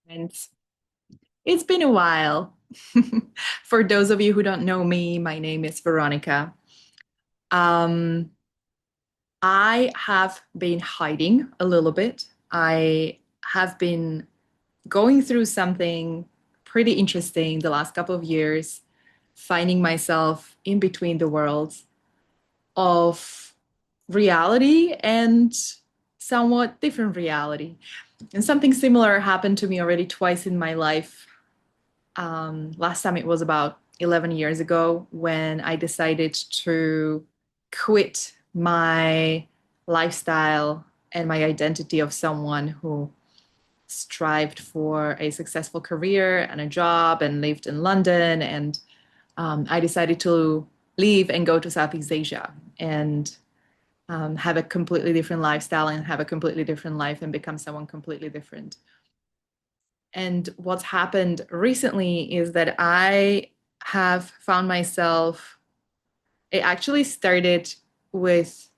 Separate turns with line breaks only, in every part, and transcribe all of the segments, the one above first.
And it's been a while. For those of you who don't know me, my name is Veronica. Um, I have been hiding a little bit. I have been going through something pretty interesting the last couple of years, finding myself in between the worlds of reality and somewhat different reality. And something similar happened to me already twice in my life. Last time it was about 11 years ago when I decided to quit my lifestyle and my identity of someone who strived for a successful career and a job and lived in London. And I decided to leave and go to Southeast Asia and have a completely different lifestyle and have a completely different life and become someone completely different. And what's happened recently is that I have found myself, it actually started with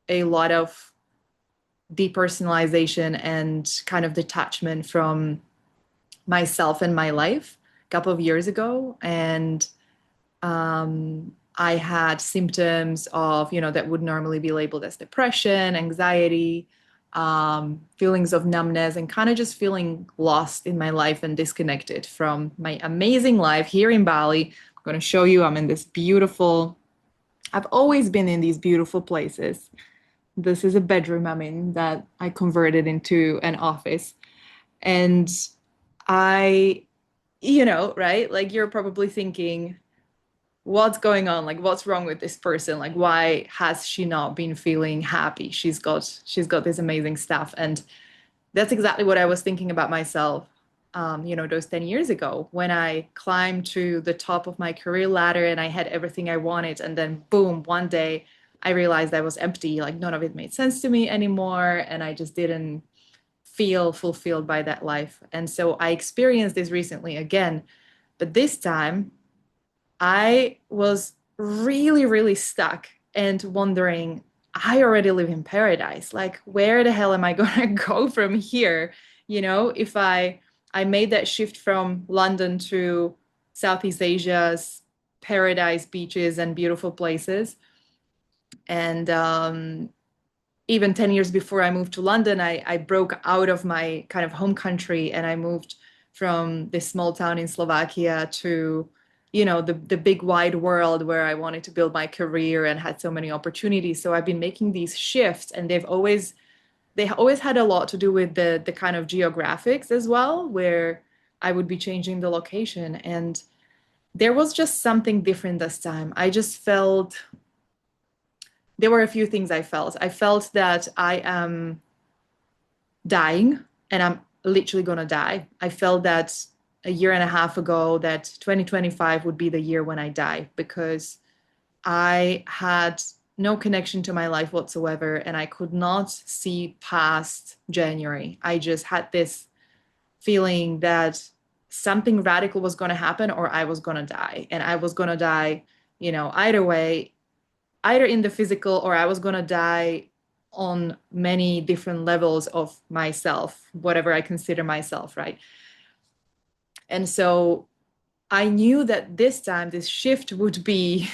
a lot of depersonalization and kind of detachment from myself and my life a couple of years ago. And I had symptoms of, that would normally be labeled as depression, anxiety, feelings of numbness, and kind of just feeling lost in my life and disconnected from my amazing life here in Bali. I'm going to show you, I've always been in these beautiful places. This is a bedroom I'm in that I converted into an office. And I, right? Like you're probably thinking, what's going on? Like, what's wrong with this person? Like, why has she not been feeling happy? She's got this amazing stuff. And that's exactly what I was thinking about myself, those 10 years ago when I climbed to the top of my career ladder and I had everything I wanted. And then boom, one day I realized I was empty. Like none of it made sense to me anymore. And I just didn't feel fulfilled by that life. And so I experienced this recently again, but this time I was really, really stuck and wondering, I already live in paradise. Like, where the hell am I gonna go from here? If I made that shift from London to Southeast Asia's paradise beaches and beautiful places. And even 10 years before I moved to London, I broke out of my kind of home country and I moved from this small town in Slovakia to, the big wide world where I wanted to build my career and had so many opportunities. So I've been making these shifts and they always had a lot to do with the kind of geographics as well, where I would be changing the location. And there was just something different this time. I just felt there were a few things I felt. I felt that I am dying and I'm literally gonna die. I felt that a year and a half ago that 2025 would be the year when I die because I had no connection to my life whatsoever and I could not see past January. I just had this feeling that something radical was going to happen or I was going to die. And I was going to die, either way, either in the physical or I was going to die on many different levels of myself, whatever I consider myself, right? And so I knew that this time this shift would be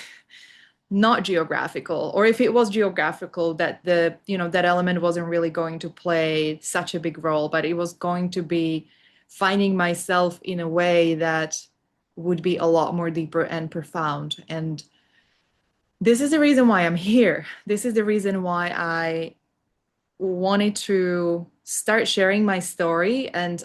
not geographical, or if it was geographical, that that element wasn't really going to play such a big role, but it was going to be finding myself in a way that would be a lot more deeper and profound. And this is the reason why I'm here. This is the reason why I wanted to start sharing my story. And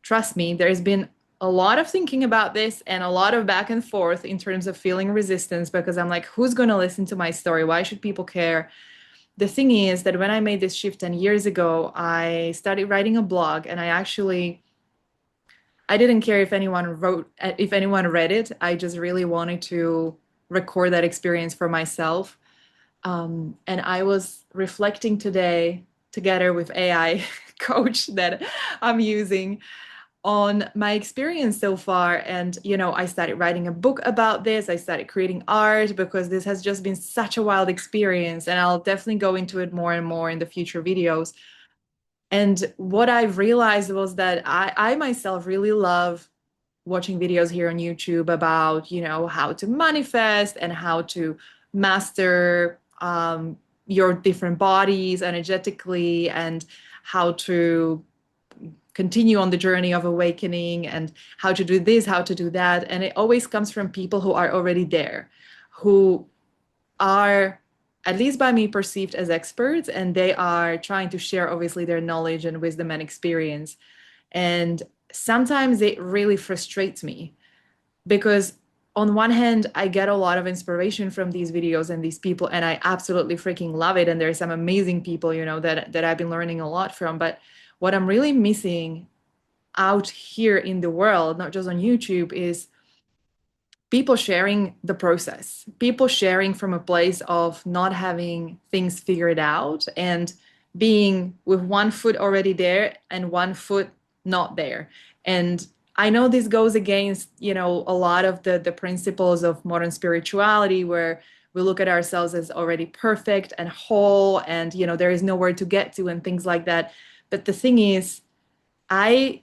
trust me, there's been a lot of thinking about this and a lot of back and forth in terms of feeling resistance because I'm like, who's going to listen to my story? Why should people care? The thing is that when I made this shift 10 years ago, I started writing a blog and I didn't care if anyone read it. I just really wanted to record that experience for myself. And I was reflecting today together with AI coach that I'm using on my experience so far. And, I started writing a book about this. I started creating art because this has just been such a wild experience. And I'll definitely go into it more and more in the future videos. And what I've realized was that I myself really love watching videos here on YouTube about, how to manifest and how to master your different bodies energetically, and how to continue on the journey of awakening, and how to do this, how to do that. And it always comes from people who are already there, who are, at least by me, perceived as experts, and they are trying to share obviously their knowledge and wisdom and experience. And sometimes it really frustrates me because on one hand, I get a lot of inspiration from these videos and these people, and I absolutely freaking love it. And there's some amazing people, that I've been learning a lot from. But what I'm really missing out here in the world, not just on YouTube, is people sharing the process, people sharing from a place of not having things figured out and being with one foot already there and one foot not there. And I know this goes against, a lot of the principles of modern spirituality, where we look at ourselves as already perfect and whole, and there is nowhere to get to and things like that. But the thing is, I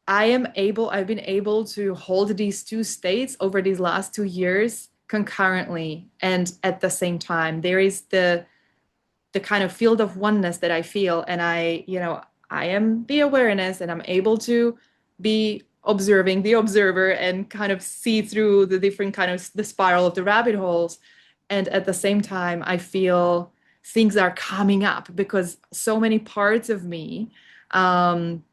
I've been able to hold these two states over these last 2 years concurrently and at the same time. There is the kind of field of oneness that I feel, and I am the awareness, and I'm able to be observing the observer and kind of see through the different kind of the spiral of the rabbit holes. And at the same time, I feel things are coming up because so many parts of me, um,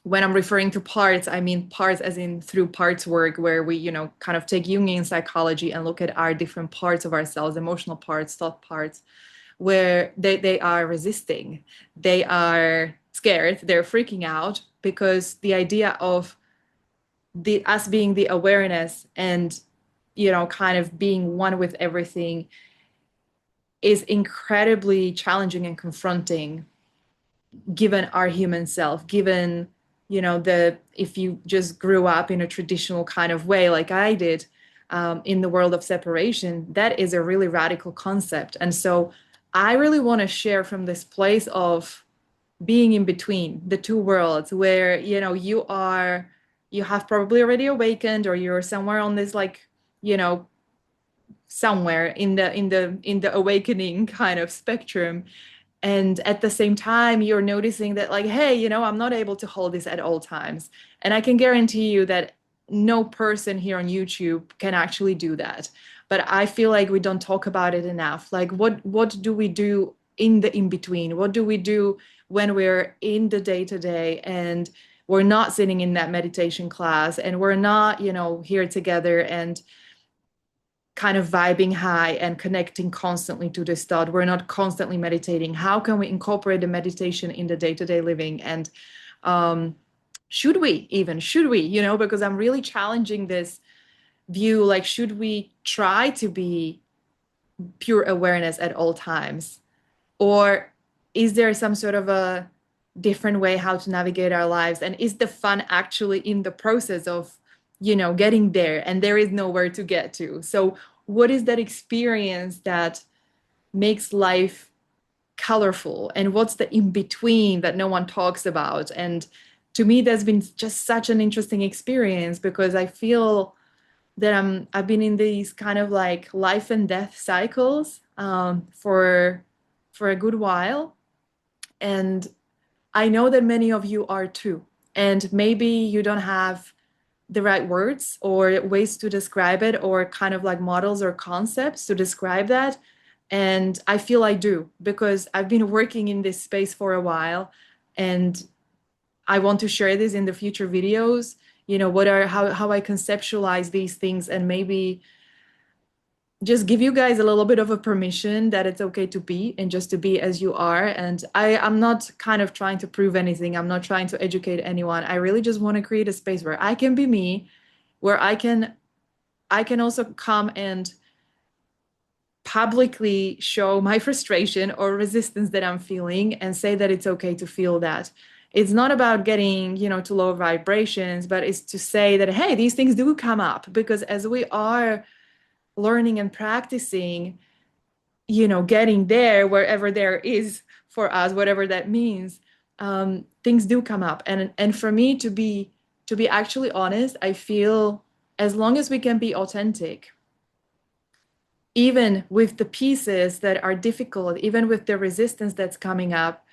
when I'm referring to parts, I mean parts as in through parts work, where we, kind of take Jungian psychology and look at our different parts of ourselves, emotional parts, thought parts, where they are resisting, they are scared, they're freaking out because the idea of the us being the awareness and, kind of being one with everything is incredibly challenging and confronting given our human self, given, the if you just grew up in a traditional kind of way like I did, in the world of separation, that is a really radical concept. And so I really want to share from this place of being in between the two worlds, where, you have probably already awakened, or you're somewhere on this, like, you know, somewhere in the awakening kind of spectrum, and at the same time you're noticing that, like, hey, I'm not able to hold this at all times. And I can guarantee you that no person here on YouTube can actually do that. But I feel like we don't talk about it enough. Like, what do we do in the in between? What do we do when we're in the day to day and we're not sitting in that meditation class, and we're not, here together and kind of vibing high and connecting constantly to this thought? We're not constantly meditating. How can we incorporate the meditation in the day-to-day living? And um, should we, because I'm really challenging this view, like, should we try to be pure awareness at all times? Or is there some sort of a different way how to navigate our lives? And is the fun actually in the process of, getting there, and there is nowhere to get to? So, what is that experience that makes life colorful? And what's the in between that no one talks about? And to me, that's been just such an interesting experience, because I feel that I've been in these kind of like life and death cycles, for a good while. And I know that many of you are too. And maybe you don't have the right words or ways to describe it, or kind of like models or concepts to describe that. And I feel I do, because I've been working in this space for a while, and I want to share this in the future videos, how I conceptualize these things, and maybe just give you guys a little bit of a permission that it's okay to be, and just to be as you are. And I'm not kind of trying to prove anything. I'm not trying to educate anyone. I really just want to create a space where I can be me, where I can also come and publicly show my frustration or resistance that I'm feeling, and say that it's okay to feel that. It's not about getting, to low vibrations, but it's to say that, hey, these things do come up, because as we are learning and practicing, getting there, wherever there is for us, whatever that means, things do come up. And for me to be actually honest, I feel as long as we can be authentic, even with the pieces that are difficult, even with the resistance that's coming up,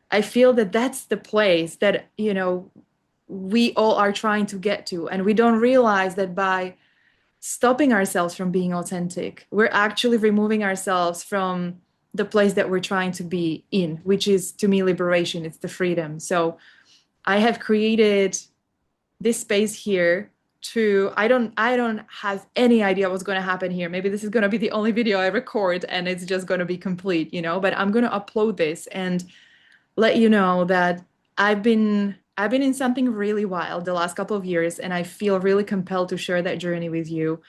I feel that that's the place that, we all are trying to get to. And we don't realize that by stopping ourselves from being authentic, we're actually removing ourselves from the place that we're trying to be in, which is to me liberation, it's the freedom. So I have created this space here to I don't have any idea what's going to happen here. Maybe this is going to be the only video I record and it's just going to be complete, but I'm going to upload this and let you know that I've been in something really wild the last couple of years, and I feel really compelled to share that journey with you.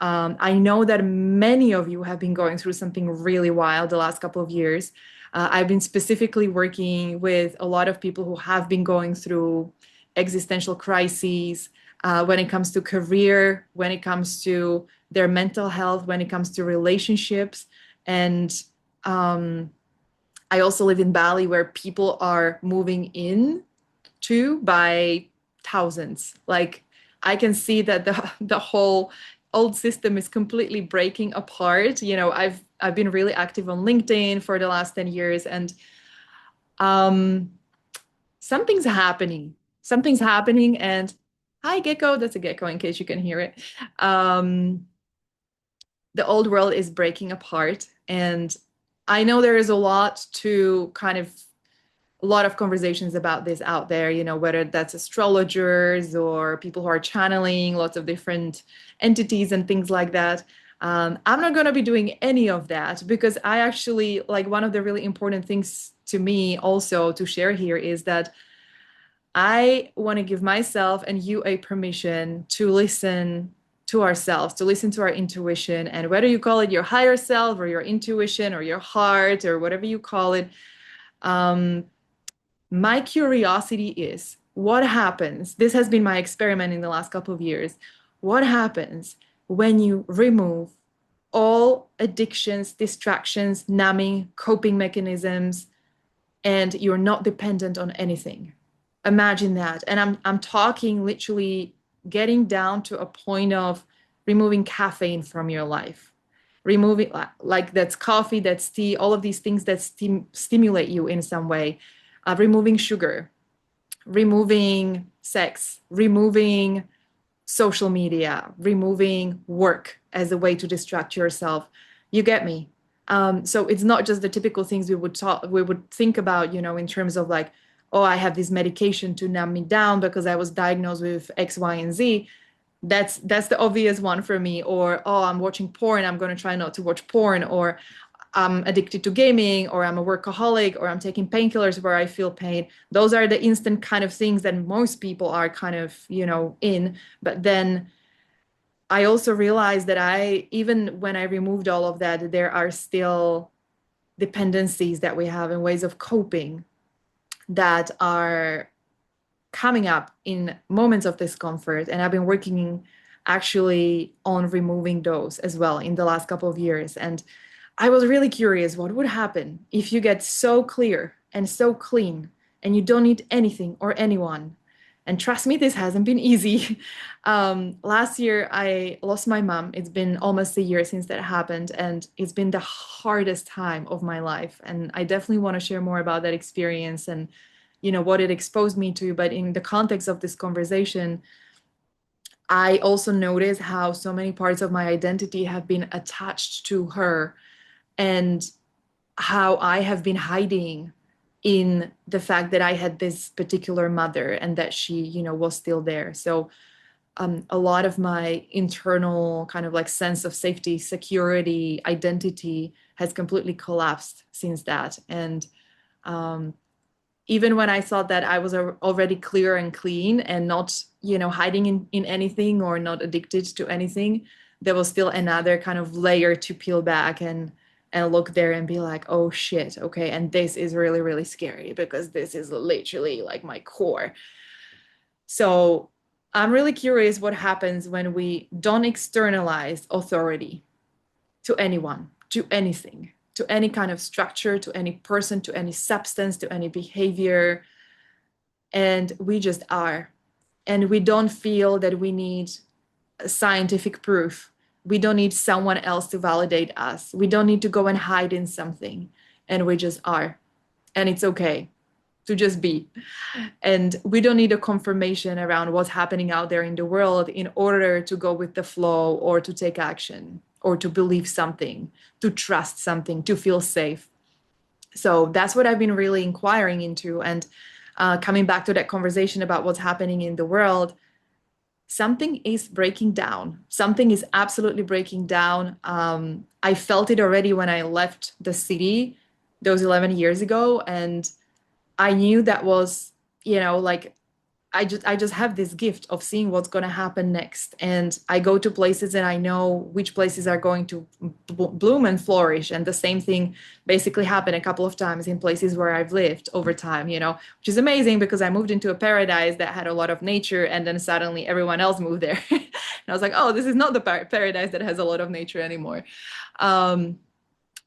I know that many of you have been going through something really wild the last couple of years. I've been specifically working with a lot of people who have been going through existential crises when it comes to career, when it comes to their mental health, when it comes to relationships. And I also live in Bali where people are moving in to by thousands. Like I can see that the whole old system is completely breaking apart. I've been really active on LinkedIn for the last 10 years, and um something's happening. Something's happening. And hi gecko, that's a gecko in case you can hear it. um the old world is breaking apart, and I know there is a lot to kind of a lot of conversations about this out there, whether that's astrologers or people who are channeling lots of different entities and things like that. I'm not going to be doing any of that because I actually, like, one of the really important things to me also to share here is that I want to give myself and you a permission to listen to ourselves, to listen to our intuition. And whether you call it your higher self or your intuition or your heart or whatever you call it, um, my curiosity is what happens? This has been my experiment in the last couple of years. What happens when you remove all addictions, distractions, numbing, coping mechanisms, and you're not dependent on anything? Imagine that. And I'm talking literally getting down to a point of removing caffeine from your life. Removing, like, that's coffee, that's tea, all of these things that stimulate you in some way. Removing sugar, removing sex, removing social media, removing work as a way to distract yourself. You get me? So it's not just the typical things we would think about, in terms of like, oh, I have this medication to numb me down because I was diagnosed with X, Y, and Z. That's the obvious one for me. Or, oh, I'm watching porn, I'm going to try not to watch porn. Or I'm addicted to gaming, or I'm a workaholic, or I'm taking painkillers where I feel pain. Those are the instant kind of things that most people are kind of, in. But then I also realized that even when I removed all of that, there are still dependencies that we have and ways of coping that are coming up in moments of discomfort. And I've been working actually on removing those as well in the last couple of years. And I was really curious what would happen if you get so clear and so clean and you don't need anything or anyone. And trust me, this hasn't been easy. Last year, I lost my mom. It's been almost a year since that happened, and it's been the hardest time of my life. And I definitely want to share more about that experience and, what it exposed me to. But in the context of this conversation, I also noticed how so many parts of my identity have been attached to her, and how I have been hiding in the fact that I had this particular mother and that she, was still there. So a lot of my internal kind of like sense of safety, security, identity has completely collapsed since that. And um, even when I thought that I was already clear and clean and not, hiding in anything or not addicted to anything, there was still another kind of layer to peel back and look there and be like, oh shit, okay, and this is really, really scary because this is literally like my core. So I'm really curious what happens when we don't externalize authority to anyone, to anything, to any kind of structure, to any person, to any substance, to any behavior. and we just are. And we don't feel that we need scientific proof. We don't need someone else to validate us. We don't need to go and hide in something. And we just are. And it's okay to just be. And we don't need a confirmation around what's happening out there in the world in order to go with the flow or to take action or to believe something, to trust something, to feel safe. So that's what I've been really inquiring into. And coming back to that conversation about what's happening in the world, something is breaking down. Something is absolutely breaking down. I felt it already when I left the city those 11 years ago. And I knew that was, like I just have this gift of seeing what's going to happen next. And I go to places and I know which places are going to bloom and flourish. And the same thing basically happened a couple of times in places where I've lived over time, which is amazing because I moved into a paradise that had a lot of nature and then suddenly everyone else moved there. And I was like, oh, this is not the paradise that has a lot of nature anymore. Um,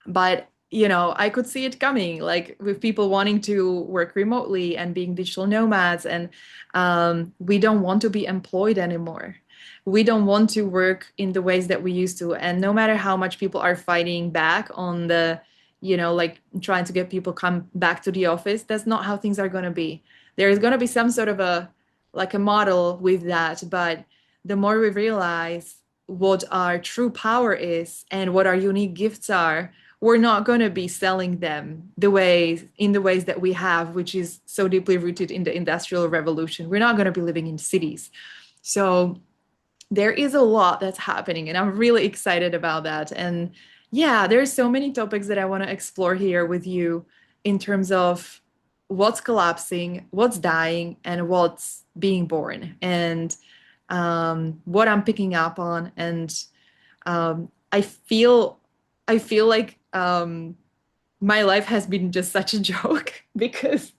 but I could see it coming, like with people wanting to work remotely and being digital nomads, and we don't want to be employed anymore. We don't want to work in the ways that we used to. And no matter how much people are fighting back on like trying to get people come back to the office, that's not how things are going to be. There is going to be some sort of a model with that, but the more we realize what our true power is and what our unique gifts are, we're not going to be selling them in the ways that we have, which is so deeply rooted in the industrial revolution. We're not going to be living in cities. So there is a lot that's happening, and I'm really excited about that. And yeah, there's so many topics that I want to explore here with you in terms of what's collapsing, what's dying, and what's being born, and what I'm picking up on. And I feel like my life has been just such a joke because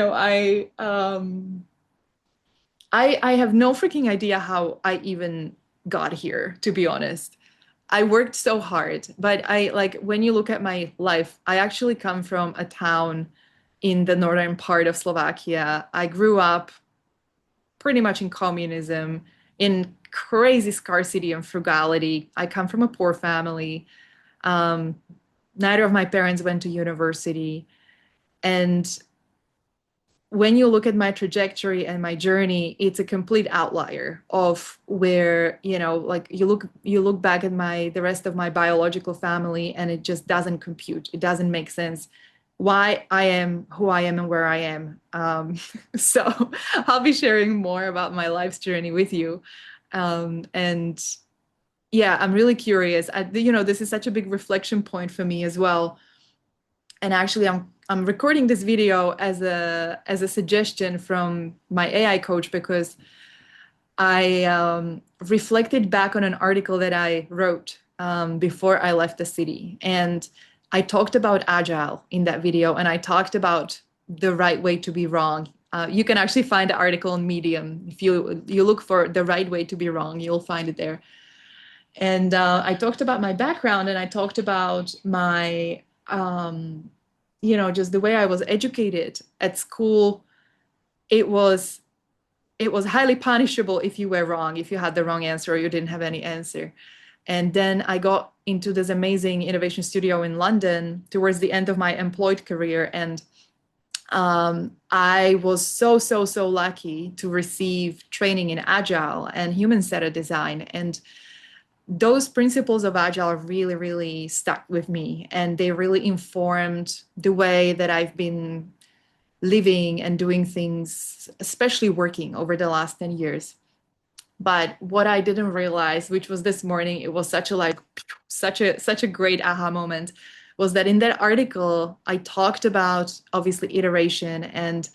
I have no freaking idea how I even got here, to be honest. I worked so hard, but I like when you look at my life, I actually come from a town in the northern part of Slovakia. I grew up pretty much in communism, in crazy scarcity and frugality. I come from a poor family. Um, Neither of my parents went to university. And when you look at my trajectory and my journey, it's a complete outlier of where, like you look back at the rest of my biological family and it just doesn't compute. It doesn't make sense why I am who I am and where I am. So I'll be sharing more about my life's journey with you. And yeah, I'm really curious. This is such a big reflection point for me as well. And actually, I'm recording this video as a suggestion from my AI coach because I reflected back on an article that I wrote before I left the city, and I talked about agile in that video, and I talked about the right way to be wrong. You can actually find the article on Medium. If you look for the right way to be wrong, you'll find it there. And I talked about my background and I talked about my, just the way I was educated at school. It was it was highly punishable if you were wrong, if you had the wrong answer or you didn't have any answer. And then I got into this amazing innovation studio in London towards the end of my employed career. And I was so, so, so lucky to receive training in Agile and human-centered design. And those principles of Agile really, really stuck with me. And they really informed the way that I've been living and doing things, especially working over the last 10 years. But what I didn't realize, which was this morning, it was such a great aha moment, was that in that article I talked about obviously iteration and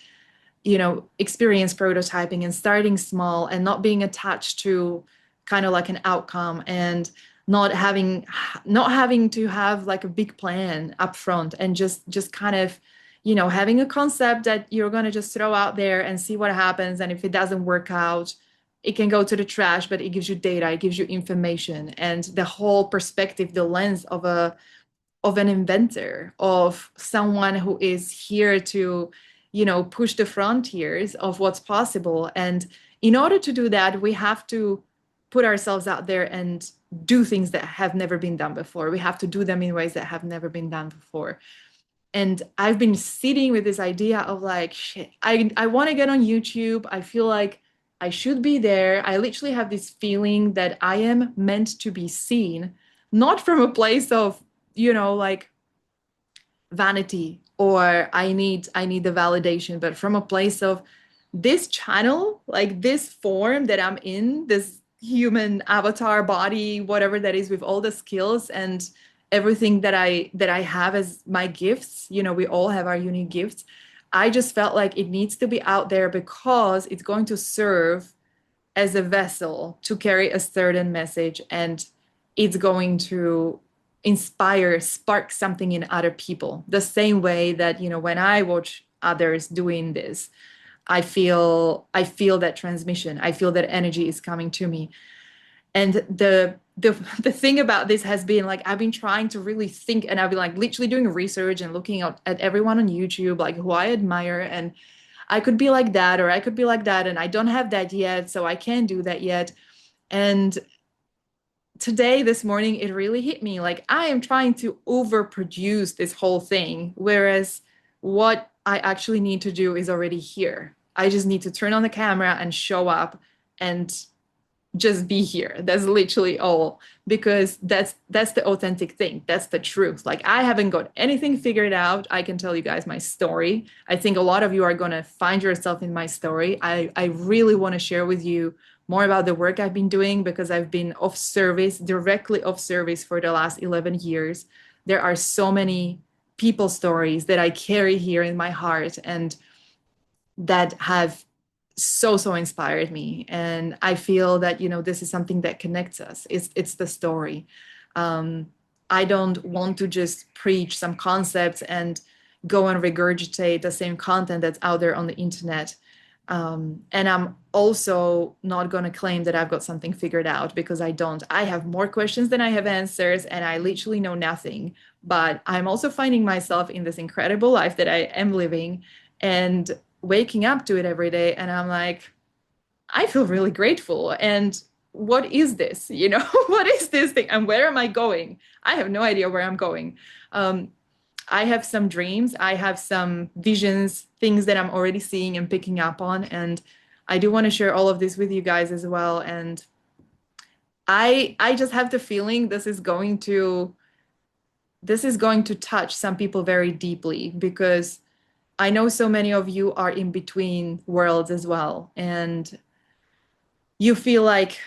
experience prototyping and starting small and not being attached to kind of like an outcome, and not having to have like a big plan up front, and just kind of having a concept that you're going to just throw out there and see what happens. And if it doesn't work out, it can go to the trash, but it gives you data, it gives you information, and the whole perspective, the lens of an inventor, of someone who is here to push the frontiers of what's possible. And in order to do that, we have to put ourselves out there and do things that have never been done before. We have to do them in ways that have never been done before. And I've been sitting with this idea of like, shit, I want to get on YouTube. I feel like I should be there. I literally have this feeling that I am meant to be seen, not from a place of, like vanity or I need the validation, but from a place of this channel, like this form that I'm in, this human avatar body, whatever that is, with all the skills and everything that I have as my gifts. We all have our unique gifts. I just felt like it needs to be out there because it's going to serve as a vessel to carry a certain message, and it's going to spark something in other people. The same way that, when I watch others doing this, I feel that transmission. I feel that energy is coming to me. And the thing about this has been like I've been trying to really think, and I've been like literally doing research and looking at everyone on YouTube, like who I admire, and I could be like that or I could be like that, and I don't have that yet, so I can't do that yet. And today, this morning, it really hit me like I am trying to overproduce this whole thing, whereas what I actually need to do is already here. I just need to turn on the camera and show up and just be here. That's literally all, because that's the authentic thing. That's the truth. Like I haven't got anything figured out. I can tell you guys my story. I think a lot of you are going to find yourself in my story. I really want to share with you more about the work I've been doing, because I've been of service, directly of service, for the last 11 years. There are so many people stories that I carry here in my heart and that have so inspired me. And I feel that this is something that connects us. It's the story. um, I don't want to just preach some concepts and go and regurgitate the same content that's out there on the internet. And I'm also not going to claim that I've got something figured out, because I don't. I have more questions than I have answers, and I literally know nothing. But I'm also finding myself in this incredible life that I am living and waking up to it every day. And I'm like, I feel really grateful. And what is this? What is this thing? And where am I going? I have no idea where I'm going. Um, I have some dreams, I have some visions, things that I'm already seeing and picking up on. And I do want to share all of this with you guys as well. And I just have the feeling this is going to touch some people very deeply, because I know so many of you are in between worlds as well. And you feel like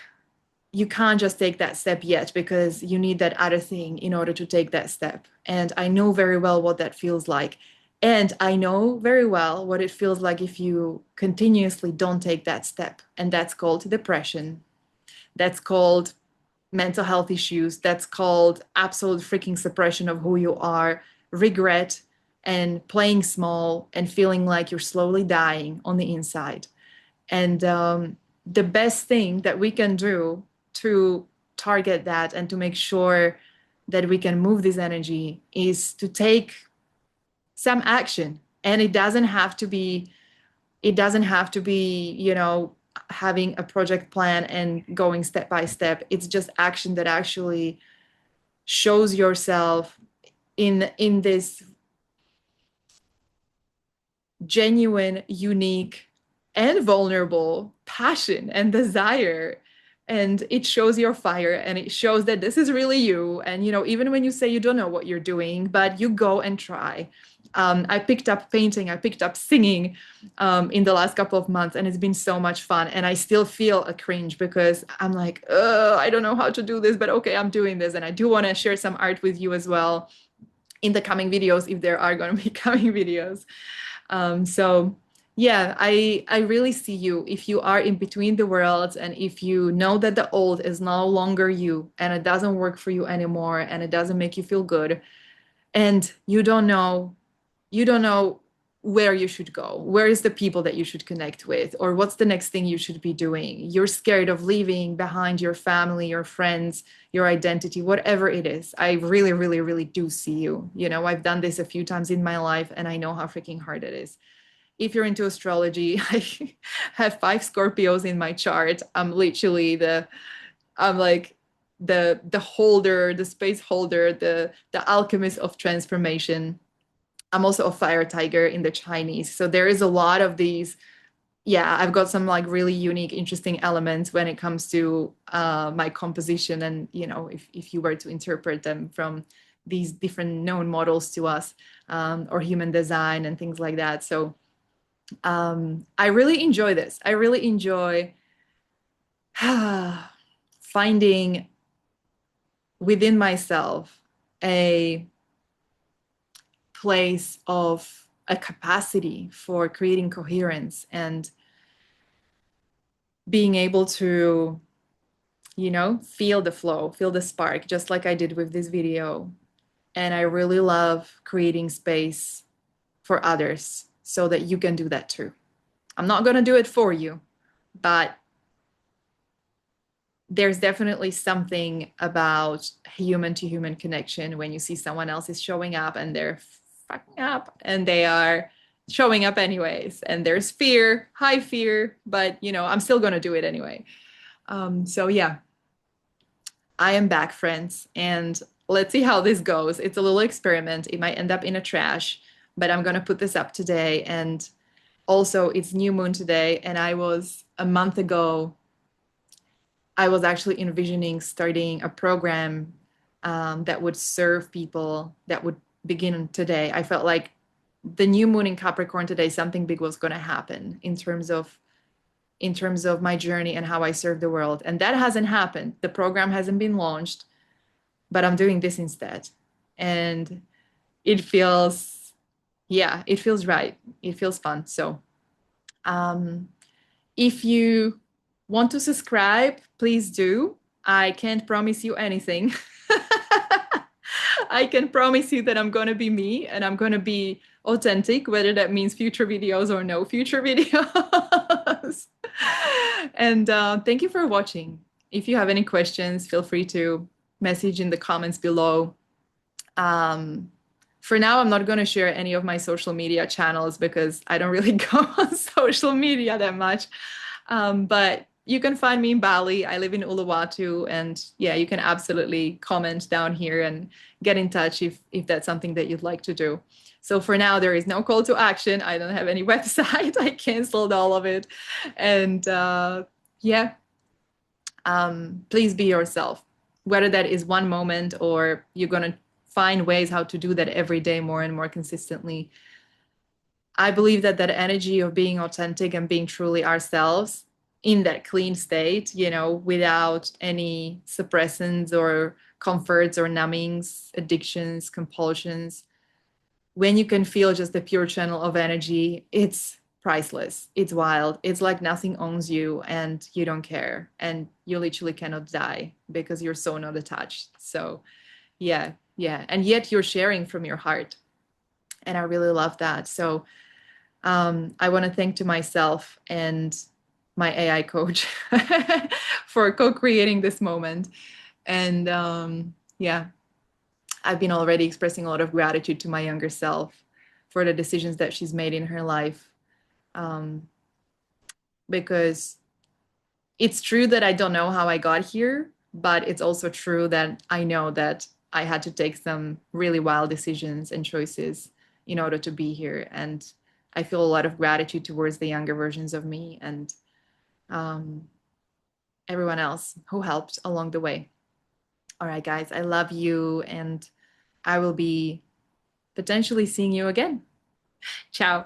you can't just take that step yet because you need that other thing in order to take that step. And I know very well what that feels like. And I know very well what it feels like if you continuously don't take that step. And that's called depression. That's called mental health issues. That's called absolute freaking suppression of who you are, regret, and playing small and feeling like you're slowly dying on the inside. And the best thing that we can do to target that and to make sure that we can move this energy is to take some action. And it doesn't have to be having a project plan and going step by step. It's just action that actually shows yourself in this genuine, unique, and vulnerable passion and desire. And it shows your fire, and it shows that this is really you. And even when you say you don't know what you're doing, but you go and try. I picked up painting, I picked up singing in the last couple of months, and it's been so much fun. And I still feel a cringe because I'm like, I don't know how to do this, but okay, I'm doing this. And I do want to share some art with you as well in the coming videos, if there are going to be coming videos. So yeah, I really see you if you are in between the worlds, and if you know that the old is no longer you and it doesn't work for you anymore and it doesn't make you feel good, and you don't know where you should go, where is the people that you should connect with, or what's the next thing you should be doing. You're scared of leaving behind your family, your friends, your identity, whatever it is. I really, really, really do see you. I've done this a few times in my life, and I know how freaking hard it is. if you're into astrology, I have 5 Scorpios in my chart. I'm literally I'm like the holder, the space holder, the alchemist of transformation. I'm also a fire tiger in the Chinese. So there is a lot of these. Yeah, I've got some like really unique, interesting elements when it comes to my composition. And, if you were to interpret them from these different known models to us, or human design and things like that. So I really enjoy this. I really enjoy finding within myself a place of a capacity for creating coherence and being able to, feel the flow, feel the spark, just like I did with this video. And I really love creating space for others so that you can do that too. I'm not going to do it for you, but there's definitely something about human to human connection when you see someone else is showing up and they're fucking up and they are showing up anyways. And there's fear, high fear, but I'm still going to do it anyway. So yeah, I am back, friends, and let's see how this goes. It's a little experiment. It might end up in a trash, but I'm going to put this up today. And also, it's new moon today, and a month ago, I was actually envisioning starting a program that would serve people that would begin today. I felt like the new moon in Capricorn today, something big was going to happen in terms of my journey and how I serve the world. And that hasn't happened. The program hasn't been launched, but I'm doing this instead. And it feels, yeah, it feels right. It feels fun. So um, if you want to subscribe, please do. I can't promise you anything. I can promise you that I'm going to be me and I'm going to be authentic, whether that means future videos or no future videos. And thank you for watching. If you have any questions, feel free to message in the comments below. For now, I'm not going to share any of my social media channels because I don't really go on social media that much. But you can find me in Bali. I live in Uluwatu, and yeah, you can absolutely comment down here and get in touch if that's something that you'd like to do. So for now, there is no call to action. I don't have any website. I canceled all of it. And yeah, please be yourself, whether that is one moment or you're going to find ways how to do that every day more and more consistently. I believe that energy of being authentic and being truly ourselves in that clean state, without any suppressants or comforts or numbings, addictions, compulsions, when you can feel just the pure channel of energy, it's priceless. It's wild. It's like nothing owns you and you don't care. And you literally cannot die because you're so not attached. So yeah, yeah. And yet you're sharing from your heart. And I really love that. So I want to thank to myself and my AI coach for co-creating this moment. And yeah, I've been already expressing a lot of gratitude to my younger self for the decisions that she's made in her life. Because it's true that I don't know how I got here, but it's also true that I know that I had to take some really wild decisions and choices in order to be here. And I feel a lot of gratitude towards the younger versions of me and everyone else who helped along the way. All right, guys, I love you, and I will be potentially seeing you again. Ciao.